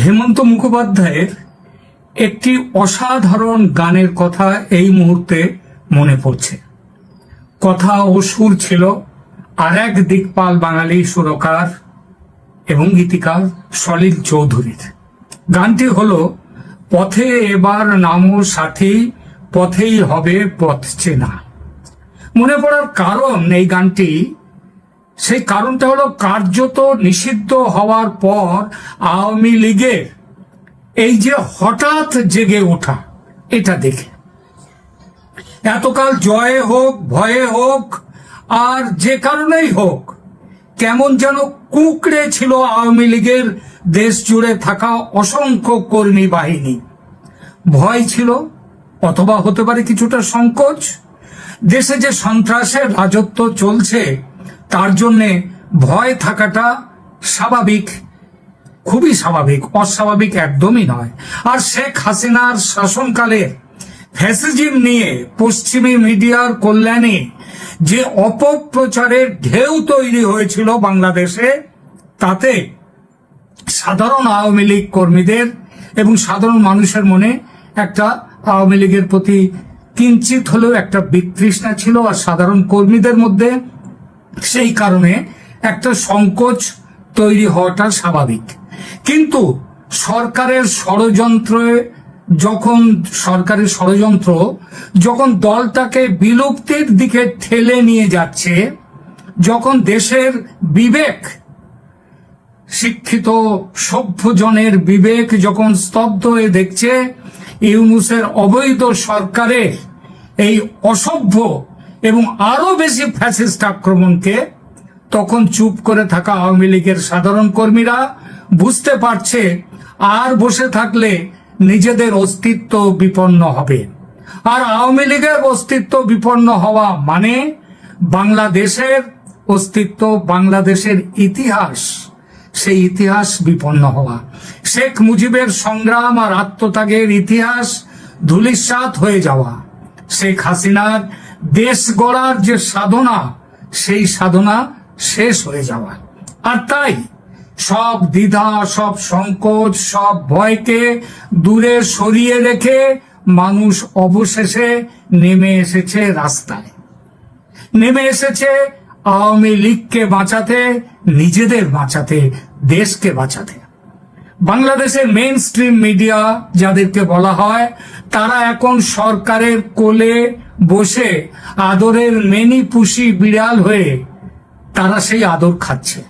হেমন্ত মুখোপাধ্যায়ের একটি অসাধারণ গানের কথা এই মুহূর্তে মনে পড়ছে। কথা ও সুর ছিল আর এক দিকপাল বাঙালি সুরকার এবং গীতিকার সলিল চৌধুরীর। গানটি হলো পথে এবার নামো সাথী, পথেই হবে পথ চেনা। মনে পড়ার কারণ এই গানটি, সেই কারণটা হলো কার্যত নিষিদ্ধ হওয়ার পর আওয়ামী লীগের এই যে হঠাৎ জেগে ওঠা, এটা দেখে এতকাল জয়ে হোক ভয়ে হোক আর যে কারণেই হোক, কেমন যেন কুঁকড়ে ছিল আওয়ামী লীগের দেশ জুড়ে থাকা অসংখ্য কর্মী বাহিনী। ভয় ছিল, অথবা হতে পারে কিছুটা সংকোচ। দেশে যে সন্ত্রাসের রাজত্ব চলছে তার জন্যে ভয় থাকাটা স্বাভাবিক, খুবই স্বাভাবিক, অস্বাভাবিক একদমই নয়। আর শেখ হাসিনার শাসনকালের ফ্যাসিজম নিয়ে পশ্চিমী মিডিয়ার কল্যাণে যে অপপ্রচারের ঢেউ তৈরি হয়েছিল বাংলাদেশে, তাতে সাধারণ আওয়ামী লীগ কর্মীদের এবং সাধারণ মানুষের মনে একটা আওয়ামী লীগের প্রতি কিঞ্চিত হলেও একটা বিতৃষ্ণা ছিল, আর সাধারণ কর্মীদের মধ্যে সেই কারণে একটা সংকোচ তৈরি হওয়াটা স্বাভাবিক। কিন্তু সরকারের ষড়যন্ত্র যখন দলটাকে বিলুপ্তির দিকে ঠেলে নিয়ে যাচ্ছে, যখন দেশের বিবেক, শিক্ষিত সভ্যজনের বিবেক যখন স্তব্ধ হয়ে দেখছে ইউনূসের অবৈধ সরকারের এই অসভ্য এবং আরো বেশি ফ্যাসিস্ট আক্রমণকে, তখন চুপ করে থাকা আওয়ামী লীগের সাধারণ কর্মীরা বুঝতে পারছে আর বসে থাকলে নিজেদের অস্তিত্ব বিপন্ন হবে। আর আওয়ামী লীগের অস্তিত্ব বিপন্ন হওয়া মানে বাংলাদেশের অস্তিত্ব, বাংলাদেশের ইতিহাস, সেই ইতিহাস বিপন্ন হওয়া। শেখ মুজিবের সংগ্রাম আর আত্মত্যাগের ইতিহাস ধূলিসাৎ হয়ে যাওয়া, শেখ হাসিনার দেশ গড়ার যে সাধনা, সেই সাধনা শেষ হয়ে যাওয়া। আর তাই সব দ্বিধা, সব সংকোচ, সব ভয়কে দূরে সরিয়ে রেখে মানুষ অবশেষে নেমে এসেছে রাস্তায়, নেমে এসেছে আওয়ামী লীগকে বাঁচাতে, নিজেদের বাঁচাতে, দেশকে বাঁচাতে। বাংলাদেশের মেইন স্ট্রিম মিডিয়া যাদেরকে বলা হয়, তারা এখন সরকারের কোলে বসে আদরের মেনি পুষি বিড়াল হয়ে তারা সেই আদর খাচ্ছে।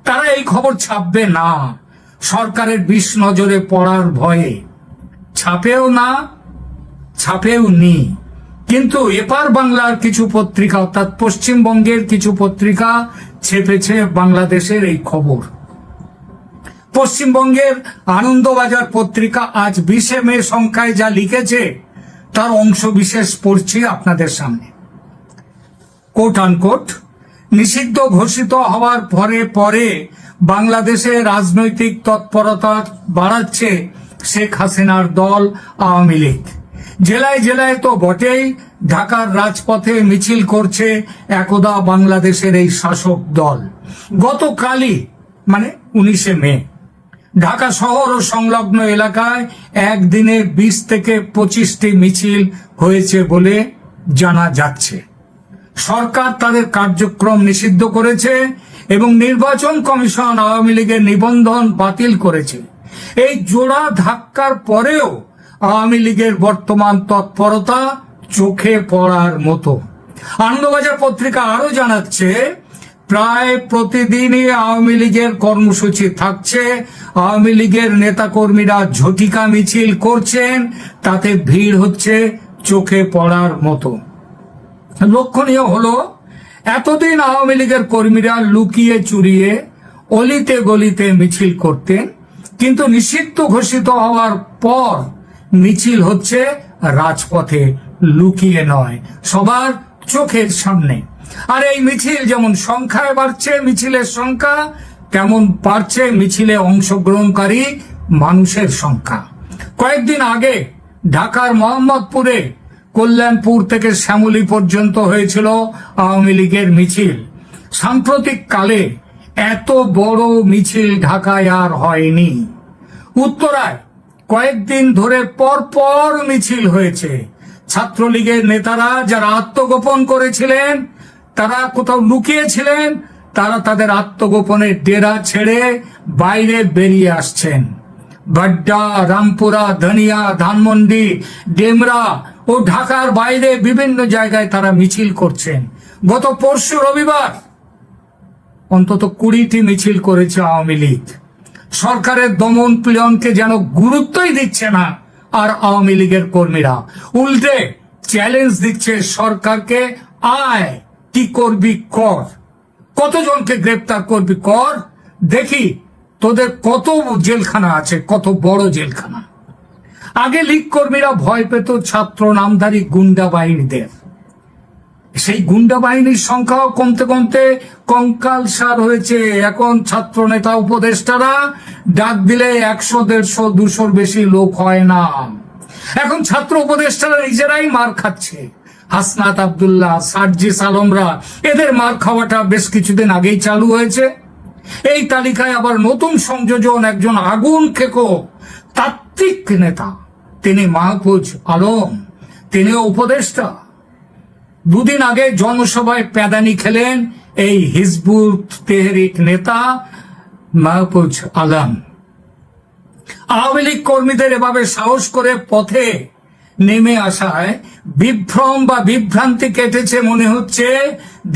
তারা এই খবর ছাপবে না সরকারের বিষ নজরে পড়ার ভয়ে, ছাপেও না, ছাপেও নি। কিন্তু এপার বাংলার কিছু পত্রিকা, অর্থাৎ পশ্চিমবঙ্গের কিছু পত্রিকা ছেপেছে বাংলাদেশের এই খবর। পশ্চিমবঙ্গের আনন্দবাজার পত্রিকা আজ 20 মে সংখ্যায় যা লিখেছে তার অংশ বিশেষ পড়ছি আপনাদের সামনে। কোট আনকোট, নিষিদ্ধ ঘোষিত হওয়ার পরে বাংলাদেশে রাজনৈতিক তৎপরতা বাড়াচ্ছে শেখ হাসিনার দল আওয়ামী লীগ। জেলায় জেলায় তো বটেই, ঢাকার রাজপথে মিছিল করছে একদা বাংলাদেশের এই শাসক দল। গতকালই মানে 19 মে ঢাকা শহর ও সংলগ্ন এলাকায় একদিনে 20 থেকে 25টি মিছিল হয়েছে বলে জানা যাচ্ছে। সরকার তাদের কার্যক্রম নিষিদ্ধ করেছে এবং নির্বাচন কমিশন আওয়ামী লীগের নিবন্ধন বাতিল করেছে। এই জোড়া ধাক্কার পরেও আওয়ামী লীগের বর্তমান তৎপরতা চোখে পড়ার মতো। আনন্দবাজার পত্রিকা আরো জানাচ্ছে, প্রায় প্রতিদিনই আওয়ামী লীগের কর্মসূচি থাকছে। আওয়ামী লীগের নেতাকর্মীরা ঝটিকা মিছিল করছেন, তাতে ভিড় হচ্ছে চোখে পড়ার মতো। লক্ষণীয় হলো, এতদিন আওয়ামী লীগের কর্মীরা লুকিয়ে চুরিয়ে অলিতে গলিতে মিছিল করতেন, কিন্তু নিষিদ্ধ ঘোষিত হওয়ার পর মিছিল হচ্ছে রাজপথে, লুকিয়ে নয়, সবার চোখের সামনে। আর এই মিছিল যেমন সংখ্যায় বাড়ছে, মিছিলের সংখ্যা, তেমন বাড়ছে মিছিলে অংশগ্রহণকারী মানুষের সংখ্যা। কয়েকদিন আগে ঢাকার মোহাম্মদপুরে কল্যাণপুর থেকে শ্যামলী পর্যন্ত হয়েছিল আওয়ামী লীগের মিছিল। সাম্প্রতিক কালে এত বড় মিছিল ঢাকায় আর হয়নি। উত্তরায় কয়েকদিন ধরে পর পর মিছিল হয়েছে। ছাত্রলীগের নেতারা যারা আত্মগোপন করেছিলেন, তারা কোথাও লুকিয়েছিলেন, তারা তাদের আত্মগোপনের ডেরা ছেড়ে বাইরে বেরিয়ে আসছেন। বাড্ডা, রামপুরা, ধনিয়া, ধানমন্ডি, ডেমরা ও ঢাকার বাইরে বিভিন্ন জায়গায় তারা মিছিল করছেন। গত পরশু রবিবার অন্তত 20টি মিছিল করেছে আওয়ামী লীগ। সরকারের দমন পীড়নকে যেন গুরুত্বই দিচ্ছে না আর আওয়ামী লীগের কর্মীরা, উল্টে চ্যালেঞ্জ দিচ্ছে সরকারকে, আয় কি করবি কর, কতজনকে গ্রেপ্তার করবি কর, দেখি তোদের কত জেলখানা আছে, কত বড় জেলখানা। আগে লীগ কর্মীরা ভয় পেত ছাত্র নামধারী গুন্ডা বাহিনীদের। সেই গুন্ডা বাহিনীর সংখ্যাও কমতে কমতে কঙ্কালসার হয়েছে। এখন ছাত্র নেতা উপদেষ্টারা ডাক দিলে 100, 150, 200 বেশি লোক হয় না। এখন ছাত্র উপদেষ্টারা নিজেরাই মার খাচ্ছে। হাসনাত আব্দুল্লাহ, সার্জিস আলমরা, এদের মার খাওয়াটা বেশ কিছুদিন আগেই চালু হয়েছে। এই তালিকায় আবার নতুন সংযোজন একজন আগুন খেকো তাত্ত্বিক নেতা, তিনি মাহফুজ আলম, তিনিও উপদেষ্টা। দুদিন আগে জনসভায় প্যাদানি খেলেন এই হিজবুত তেহরিক নেতা মাহফুজ আলম। আওয়ামী লীগ কর্মীদের এভাবে সাহস করে পথে নেমে আসায় বিভ্রম বা বিভ্রান্তি কেটেছে মনে হচ্ছে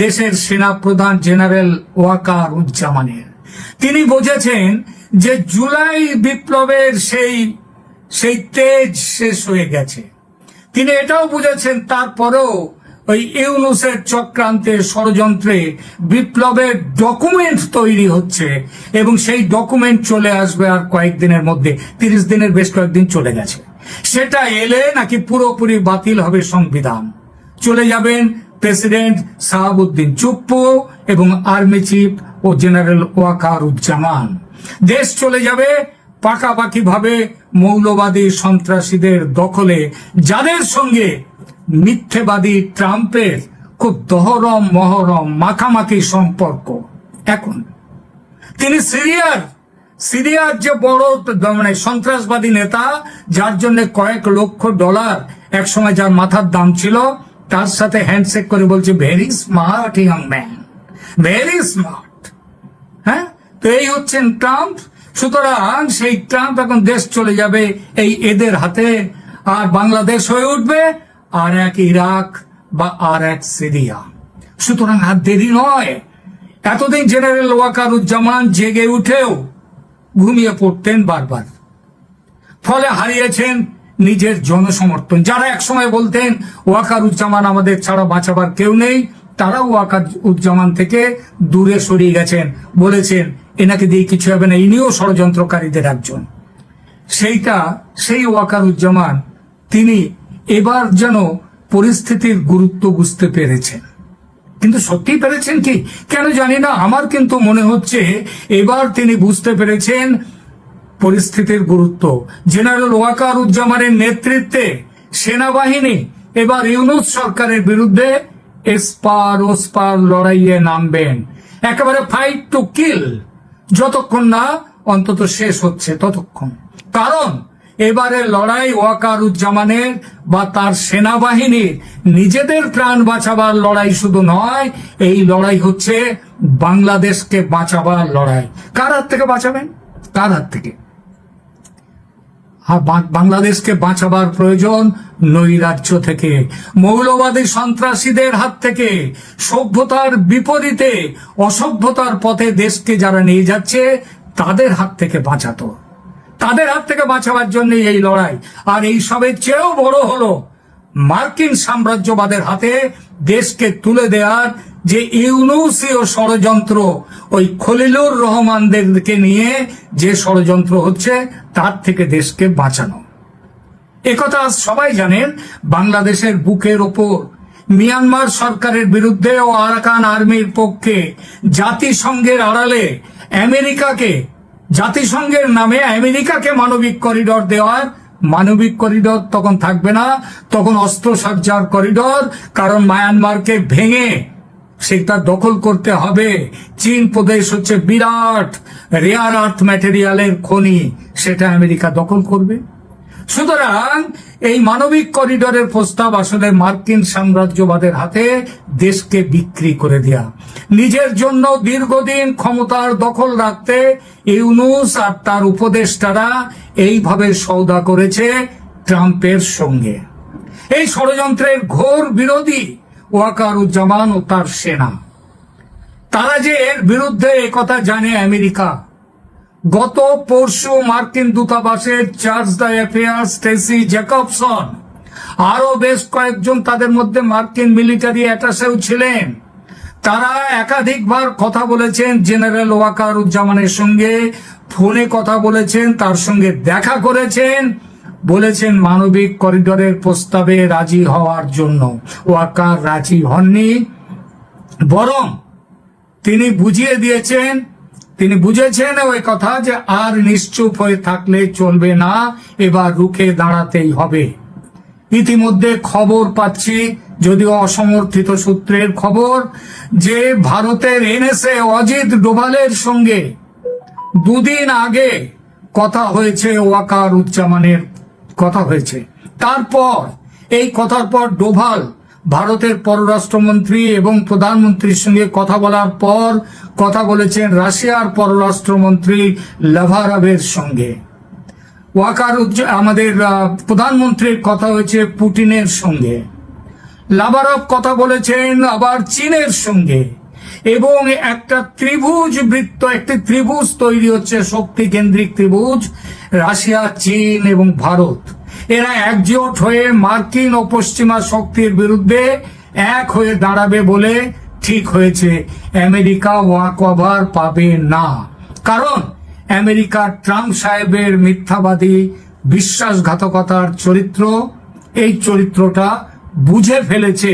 দেশের সেনাপ্রধান জেনারেল ওয়াকার উজ্জামানের। তিনি বুঝেছেন যে জুলাই বিপ্লবের সেই তেজ শেষ হয়ে গেছে। তিনি এটাও বুঝেছেন তারপরেও ওই ইউনূসের চক্রান্তে, ষড়যন্ত্রে বিপ্লবের ডকুমেন্ট তৈরি হচ্ছে এবং সেই ডকুমেন্ট চলে আসবে আর কয়েকদিনের মধ্যে, 30 দিনের বেশ কয়েকদিন চলে গেছে। সেটা এলে নাকি পুরোপুরি বাতিল হবে সংবিধান। চলে যাবেন প্রেসিডেন্ট শাহাবুদ্দিন চুপ্পু এবং আর্মি চিফ ও জেনারেল ওয়াকার উজ্জামান। দেশ চলে যাবে পাকাপাকি ভাবে মৌলবাদী সন্ত্রাসীদের দখলে, যাদের সঙ্গে মিথ্যেবাদী ট্রাম্পের খুব দহরম মহরম মাখামাখি সম্পর্ক। এখন তিনি সিরিয়ার যে বড় মানে সন্ত্রাসবাদী নেতা, যার জন্য কয়েক লক্ষ ডলার একসময় যার মাথার দাম ছিল, তার সাথে হ্যান্ডশেক করে বলছে very smart young man, very smart. হ্যাঁ, তো এই হচ্ছেন ট্রাম্প। সুতরাং সেই ট্রাম্প এখন দেশ চলে যাবে এই এদের হাতে, আর বাংলাদেশ হয়ে উঠবে আর এক ইরাক বা আর এক সিরিয়া। সুতরাং আর দেরি নয়। এতদিন জেনারেল ওয়াকার উজ্জামান জেগে উঠেও ঘুমিয়ে পড়তেন বারবার, ফলে হারিয়েছেন নিজের জনসমর্থন। যারা একসময় বলতেন ওয়াকার উজ্জামান আমাদের ছাড়া বাঁচাবার কেউ নেই, তারাও ওয়াকার উজ্জামান থেকে দূরে সরিয়ে গেছেন, বলেছেন এনাকে দিয়ে কিছু হবে না, ইনিও ষড়যন্ত্রকারীদের একজন। সেই ওয়াকার উজ্জামান তিনি এবার যেন পরিস্থিতির গুরুত্ব বুঝতে পেরেছেন। কিন্তু সত্যি পেরেছেন কি কেন জানি না, আমার কিন্তু মনে হচ্ছে এবার তিনি বুঝতে পেরেছেন পরিস্থিতির গুরুত্ব। জেনারেল ওয়াকার উজ্জামানের নেতৃত্বে সেনাবাহিনী এবার ইউনূস সরকারের বিরুদ্ধে এসপার ওসপার লড়াইয়ে নামবেন, একেবারে ফাইট টু কিল, যতক্ষণ না অন্তত শেষ হচ্ছে ততক্ষণ। কারণ এবারে লড়াই ওয়াকার উজ্জামানের বা তার সেনাবাহিনীর নিজেদের প্রাণ বাঁচাবার লড়াই শুধু নয়, এই লড়াই হচ্ছে বাংলাদেশকে বাঁচাবার লড়াই। কার হাত থেকে বাঁচাবেন? কার হাত থেকে? বাংলাদেশকে বাঁচাবার প্রয়োজন নৈরাজ্য থেকে, মৌলবাদী সন্ত্রাসীদের হাত থেকে, সভ্যতার বিপরীতে অসভ্যতার পথে দেশকে যারা নিয়ে যাচ্ছে তাদের হাত থেকে বাঁচাতো। তাদের হাত থেকে বাঁচাবার জন্য এই লড়াই। আর এই সবের চেয়েও বড় হলো মার্কিন সাম্রাজ্যবাদের হাতে দেশকে তুলে দেওয়ার যে ইউনূসীয় ষড়যন্ত্র, ওই খলিলুর রহমানদেরকে নিয়ে যে ষড়যন্ত্র হচ্ছে, তার থেকে দেশকে বাঁচানো। একথা সবাই জানেন। বাংলাদেশের বুকের ওপর মিয়ানমার সরকারের বিরুদ্ধে ও আরাকান আর্মির পক্ষে জাতিসংঘের আড়ালে আমেরিকাকে, জাতিসংঘের নামে আমেরিকাকে মানবিক করিডর দেওয়ার, মানবিক করিডর তখন থাকবে না, তখন অস্ত্রসজ্জার করিডর। কারণ মায়ানমারকে ভেঙে সেটা দখল করতে হবে। চীন প্রদেশ হচ্ছে বিরাট রেয়ার আর্থ ম্যাটেরিয়ালের খনি, সেটা আমেরিকা দখল করবে। সুতরাং এই মানবিক করিডোরের প্রস্তাব আসলে মার্কিন সাম্রাজ্যবাদের হাতে দেশকে বিক্রি করে দেয়া, নিজের জন্য দীর্ঘদিন ক্ষমতার দখল রাখতে ইউনূস আর তার উপদেষ্টারা এইভাবে সওদা করেছে ট্রাম্পের সঙ্গে। এই ষড়যন্ত্রের ঘোর বিরোধী ওয়াকারুজ্জামান ও তার সেনা। তারা যে এর বিরুদ্ধে একথা জানে আমেরিকা। গত পরশু মার্কিন দূতাবাসের chargé d'affaires Stacy Jacobson, আরো বেশ কয়েকজন তাদের মধ্যে মার্কিন মিলিটারি অ্যাটাশেও ছিলেন, তারা একাধিকবার কথা বলেছেন জেনারেল ওয়াকারুজ্জামানের সঙ্গে, ফোনে কথা বলেছেন, তার সঙ্গে দেখা করেছেন, বলেছেন মানবিক করিডোরের প্রস্তাবে রাজি হওয়ার জন্য। ওয়াকার রাজি হননি, বরং তিনি বুঝিয়ে দিয়েছেন, তিনি বুঝেছেন ওই কথা যে আর নিশ্চুপ হয়ে থাকলে চলবে না, এবার রুখে দাঁড়াতেই হবে। ইতিমধ্যে খবর পাচ্ছি, যদিও অসমর্থিত সূত্রের খবর, যে ভারতের এনএসএ অজিত ডোভালের সঙ্গে দুদিন আগে কথা হয়েছে, ওয়াকারুজ্জামানের কথা হয়েছে। তারপর এই কথার পর ডোভাল ভারতের পররাষ্ট্রমন্ত্রী এবং প্রধানমন্ত্রীর সঙ্গে কথা বলার পর কথা বলেছেন রাশিয়ার পররাষ্ট্রমন্ত্রী লাভারভের সঙ্গে। আমাদের প্রধানমন্ত্রীর কথা হয়েছে পুতিনের সঙ্গে। লাভারভ কথা বলেছেন আবার চীনের সঙ্গে, এবং একটা ত্রিভুজ বৃত্ত, একটি ত্রিভুজ তৈরি হচ্ছে, শক্তি কেন্দ্রিক ত্রিভুজ, রাশিয়া, চীন এবং ভারত। এরা একজোট হয়ে মার্কিন ও পশ্চিমা শক্তির বিরুদ্ধে এক হয়ে দাঁড়াবে বলে ঠিক হয়েছে। আমেরিকা ওয়াকওভার পাবে না, কারণ আমেরিকা ট্রাম্প সাহেবের মিথ্যাবাদী বিশ্বাসঘাতকতার চরিত্র, এই চরিত্রটা বুঝে ফেলেছে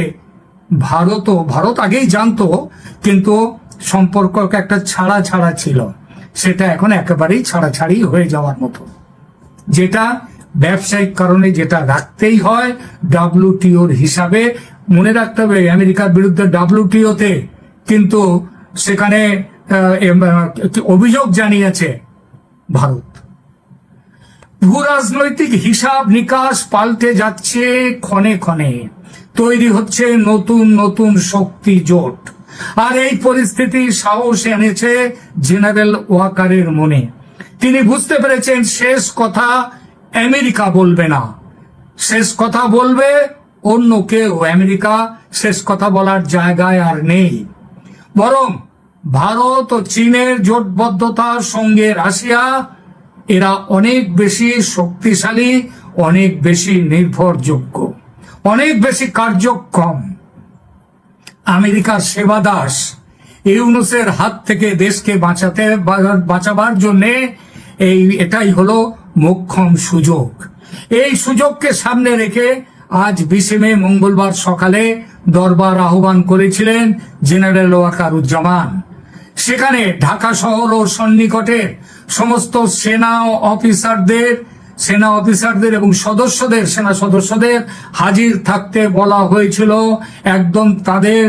ভারত আগেই জানতো, কিন্তু সম্পর্ক একটা ছাড়া ছাড়া ছিল, সেটা এখন একেবারেই ছাড়াছাড়ি হয়ে যাওয়ার মতো, যেটা ব্যবসায়িক কারণে যেটা রাখতেই হয় ডাব্লিউটিওর হিসাবে। মনে রাখতে হবে আমেরিকার বিরুদ্ধে ডাব্লিউটিওতে কিন্তু সেখানে অভিযোগ জানিয়েছে ভারত। ভূ রাজনৈতিক হিসাব নিকাশ পাল্টে যাচ্ছে ক্ষণে ক্ষণে, তৈরি হচ্ছে নতুন নতুন শক্তি জোট। আর এই পরিস্থিতি সাহস এনেছে জেনারেল ওয়াকারের মনে। তিনি বুঝতে পেরেছেন শেষ কথা আমেরিকা বলবে না, শেষ কথা বলবে অন্য কেউ। আমেরিকা শেষ কথা বলার জায়গায় আর নেই, বরং ভারত ও চীনের জোটবদ্ধতার সঙ্গে রাশিয়া, এরা অনেক বেশি শক্তিশালী, অনেক বেশি নির্ভরযোগ্য, অনেক বেশি কার্যক্ষম। আমেরিকার সেবাদাস ইউনূসের হাত থেকে দেশকে বাঁচাবার জন্য এটাই হলো মোক্ষম সুযোগ। এই সুযোগকে সামনে রেখে আজ 20 মে মঙ্গলবার সকালে দরবার আহ্বান করেছিলেন জেনারেল ওয়াকারুজ্জামান। সেখানে ঢাকা শহর ও সন্নিকটের সমস্ত সেনা অফিসারদের এবং সেনা সদস্যদের হাজির থাকতে বলা হয়েছিল, একদম তাদের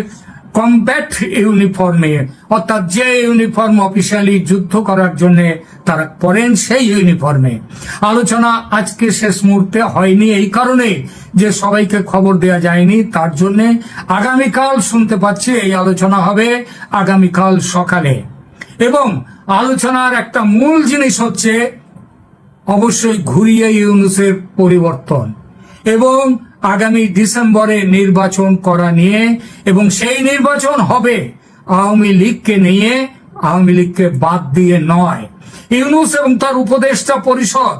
কমব্যাট ইউনিফর্মে, অর্থাৎ যে ইউনিফর্ম অফিসিয়ালি যুদ্ধ করার জন্য তারা পরেন, সেই ইউনিফর্মে। আলোচনা আজকে শেষ মুহূর্তে হয়নি এই কারণে যে সবাইকে খবর দেওয়া যায়নি, তার জন্য আগামীকাল শুনতে পাচ্ছি এই আলোচনা হবে আগামীকাল সকালে। এবং আলোচনার একটা মূল জিনিস হচ্ছে অবশ্যই ঘুরিয়ে ইউনূসের পরিবর্তন এবং আগামী ডিসেম্বরে নির্বাচন করা নিয়ে, এবং সেই নির্বাচন হবে আওয়ামী লীগকে নিয়ে, আওয়ামী লীগকে বাদ দিয়ে নয়। ইউনূস এবং তার উপদেষ্টা পরিষদ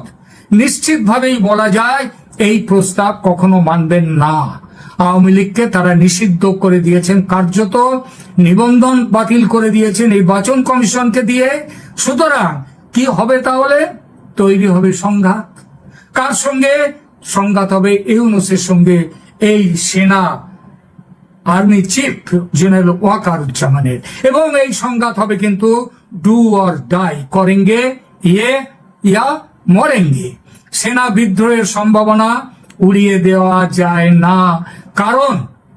নিশ্চিতভাবেই বলা যায় এই প্রস্তাব কখনো মানবেন না। আওয়ামী লীগকে তারা নিষিদ্ধ করে দিয়েছেন, কার্যত নিবন্ধন বাতিল করে দিয়েছেন নির্বাচন কমিশনকে দিয়ে। সুতরাং কি হবে তাহলে? তৈরি হবে সংঘাত। কার সঙ্গে সংঘাত হবে? ইউনূসের সঙ্গে, এই সেনা আর্মি চিফ জেনারেল ওয়াকারুজ্জামানের। এবং এই সংঘাত হবে কিন্তু ডু অর ডাই, করেঙ্গে ইয়া মরেঙ্গে। সেনা বিদ্রোহের সম্ভাবনা উড়িয়ে দেওয়া যায় না, কারণ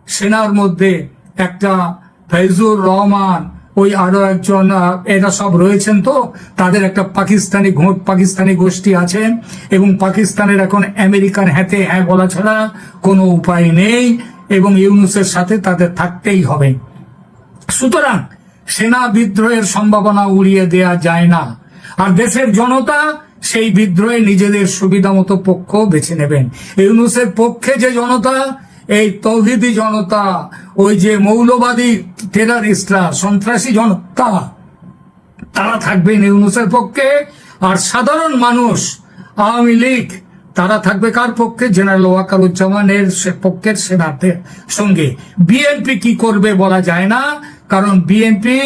সেনার মধ্যে একটা ফৈজুর রহমান, ওই আরো একজন, এরা সব রয়েছেন। তো তাদের একটা পাকিস্তানি গোষ্ঠী আছে, এবং পাকিস্তানের এখন আমেরিকান হাতে হ্যাঁ বলা ছাড়া কোনো উপায় নেই, এবং ইউনূসের সাথে তাদের থাকতেই হবে। সুতরাং সেনা বিদ্রোহের সম্ভাবনা উড়িয়ে দেয়া যায় না। আর দেশের জনতা সেই বিদ্রোহে নিজেদের সুবিধা মতো পক্ষ বেছে নেবেন। ইউনূসের পক্ষে যে জনতা, এই তৌহিদি জনতা, ওই যে মৌলবাদী টেররিস্টরা, সন্ত্রাসী জনতা, তারা থাকবেন ইউনূসের পক্ষে। আর সাধারণ মানুষ, আওয়ামী লীগ, তারা থাকবে কার পক্ষে? জেনারেল ওয়াকারুজ্জামানের পক্ষের সেনাদের সঙ্গে। বিএনপি কি করবে বলা যায় না, কারণ বিএনপি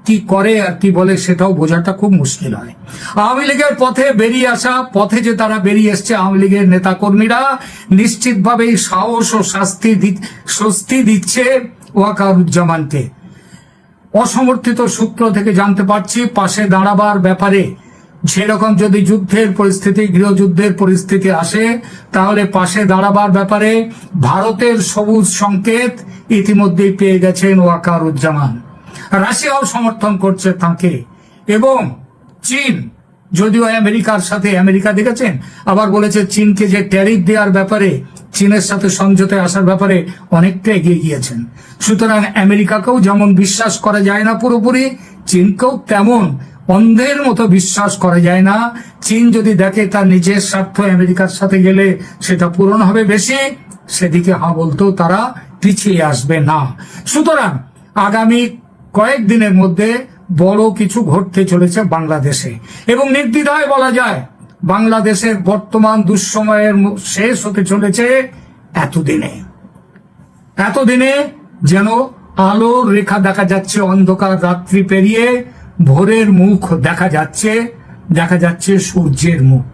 কি করে আর কি বলে সেটাও বোঝাটা খুব মুশকিল হয়। আওয়ামী লীগের পথে বেরিয়ে আসা, পথে যে তারা বেরিয়ে এসছে আওয়ামী লীগের নেতাকর্মীরা, নিশ্চিতভাবেই সাহস ও স্বস্তি দিচ্ছে ওয়াকারুজ্জামানকে। অসমর্থিত সূত্র থেকে জানতে পারছি, পাশে দাঁড়াবার ব্যাপারে সেরকম যদি যুদ্ধের পরিস্থিতি, গৃহযুদ্ধের পরিস্থিতি আসে, তাহলে পাশে দাঁড়াবার ব্যাপারে ভারতের সবুজ সংকেত ইতিমধ্যেই পেয়ে গেছেন ওয়াকারুজ্জামান। রাশিয়াও সমর্থন করছে তাকে, এবং চীন, যদিও আমেরিকার সাথে, আমেরিকা দেখেছেন আবার বলেছে চীনকে যে ট্যারিফ দেওয়ার ব্যাপারে, চীনের সাথে সমঝোতায় আসার ব্যাপারে অনেকটা এগিয়ে গিয়েছেন। সুতরাং আমেরিকাকেও যেমন বিশ্বাস করা যায় না পুরোপুরি, চীনকেও তেমন অন্ধের মতো বিশ্বাস করা যায় না। চীন যদি দেখে তার নিজের স্বার্থ আমেরিকার সাথে গেলে সেটা পূরণ হবে বেশি, সেদিকে হা বলতেও তারা পিছিয়ে আসবে না। সুতরাং আগামী কয়েকদিনের মধ্যে বড় কিছু ঘটতে চলেছে বাংলাদেশে, এবং নির্দ্বিধায় বলা যায় বাংলাদেশের বর্তমান দুঃসময়ের শেষ হতে চলেছে এতদিনে যেন আলোর রেখা দেখা যাচ্ছে, অন্ধকার রাত্রি পেরিয়ে ভোরের মুখ দেখা যাচ্ছে সূর্যের মুখ।